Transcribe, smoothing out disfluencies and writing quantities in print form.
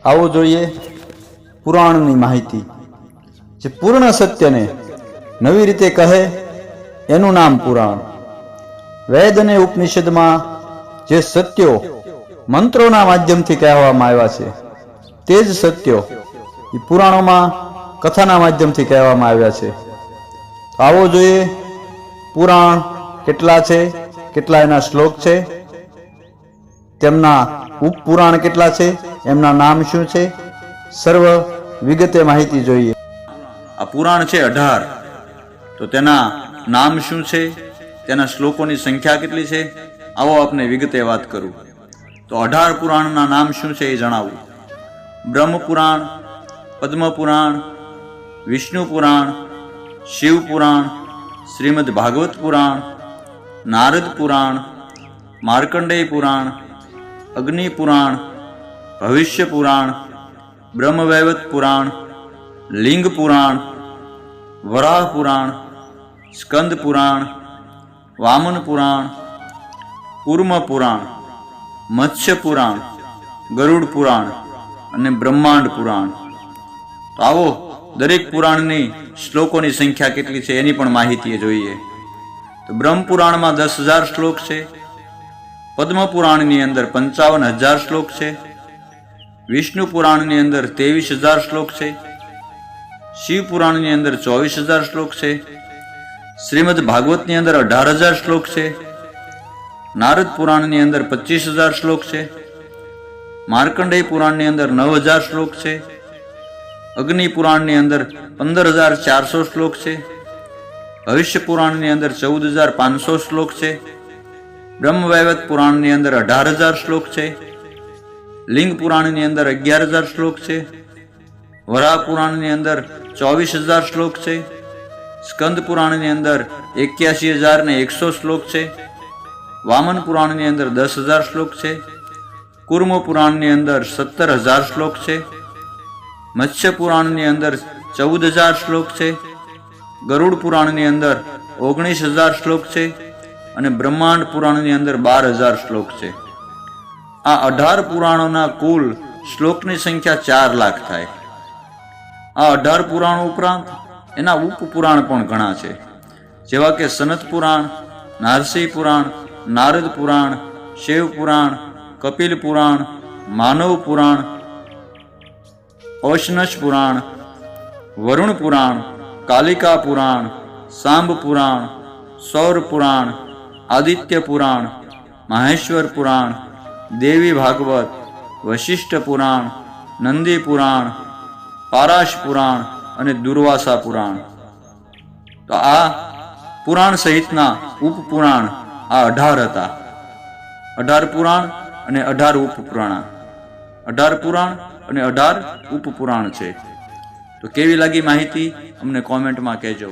આવો જોઈએ પુરાણની માહિતી. જે પૂર્ણ સત્યને નવી રીતે કહે એનું નામ પુરાણ. વેદ અને ઉપનિષદમાં જે સત્યો મંત્રોના માધ્યમથી કહેવામાં આવ્યા છે તે જ સત્યો એ પુરાણોમાં કથાના માધ્યમથી કહેવામાં આવ્યા છે. આવો જોઈએ પુરાણ કેટલા છે, કેટલા એના શ્લોક છે, તેમના ઉપપુરાણ કેટલા છે, એમના નામ શું છે, સર્વ વિગતે માહિતી જોઈએ. આ પુરાણ છે 18, તો તેના નામ શું છે, તેના શ્લોકોની સંખ્યા કેટલી છે, આવો આપને વિગતે વાત કરું. તો 18 પુરાણના નામ શું છે એ જણાવું. બ્રહ્મ પુરાણ, પદ્મ પુરાણ, વિષ્ણુ પુરાણ, શિવ પુરાણ, શ્રીમદ ભાગવત પુરાણ, નારદ પુરાણ, માર્કંડેય પુરાણ, અગ્નિ પુરાણ, ભવિષ્ય પુરાણ, બ્રહ્મવૈવત પુરાણ, લિંગ પુરાણ, વરાહ પુરાણ, સ્કંદ પુરાણ, વામન પુરાણ, કુર્મ પુરાણ, મત્સ્ય પુરાણ, ગરુડ પુરાણ અને બ્રહ્માંડ પુરાણ. તો આવો દરેક પુરાણની શ્લોકોની સંખ્યા કેટલી છે એની પણ માહિતી જોઈએ. તો બ્રહ્મ પુરાણમાં 10,000 શ્લોક છે, પદ્મ પુરાણની અંદર 55,000 શ્લોક છે, વિષ્ણુ પુરાણની અંદર 23,000 શ્લોક છે, શિવ પુરાણની અંદર 24,000 શ્લોક છે, શ્રીમદ ભાગવતની અંદર 18,000 શ્લોક છે, નારદ પુરાણની અંદર 25,000 શ્લોક છે, માર્કંડેય પુરાણની અંદર 9,000 શ્લોક છે, અગ્નિ પુરાણની અંદર 15,400 શ્લોક છે, ભવિષ્ય પુરાણની અંદર 14,500 શ્લોક છે, બ્રહ્મવૈવત પુરાણની અંદર 18,000 શ્લોક છે, લિંગ પુરાણની અંદર 11,000 શ્લોક છે, વરાહ પુરાણની અંદર 24,000 શ્લોક છે, સ્કંદ પુરાણની અંદર 81,100 શ્લોક છે, વામન પુરાણની અંદર 10,000 શ્લોક છે, કુર્મ પુરાણની અંદર 17,000 શ્લોક છે, મત્સ્ય પુરાણની અંદર 14,000 શ્લોક છે, ગરુડ પુરાણની અંદર 19,000 શ્લોક છે અને બ્રહ્માંડ પુરાણની અંદર 12,000 શ્લોક છે. આ 18 પુરાણોના કુલ શ્લોકની સંખ્યા 4 લાખ થાય. આ 18 પુરાણો ઉપરાંત એના ઉપપુરાણ પણ ઘણા છે, જેવા કે સનત પુરાણ, નારસિંહ પુરાણ, નારદ પુરાણ, શિવ પુરાણ, કપિલ પુરાણ, માનવ પુરાણ, ઔશનશ પુરાણ, વરુણ પુરાણ, કાલિકા પુરાણ, સાંબ પુરાણ, સૌર પુરાણ, આદિત્ય પુરાણ, માહેશ્વર પુરાણ, દેવી ભાગવત, વશિષ્ઠ પુરાણ, નંદી પુરાણ, પારાશ પુરાણ અને દુર્વાસા પુરાણ. તો આ પુરાણ સહિતના ઉપપુરાણ આ 18 હતા. 18 પુરાણ અને 18 ઉપપુરાણ. 18 પુરાણ અને 18 ઉપપુરાણ છે. તો કેવી લાગી માહિતી અમને કોમેન્ટમાં કહેજો.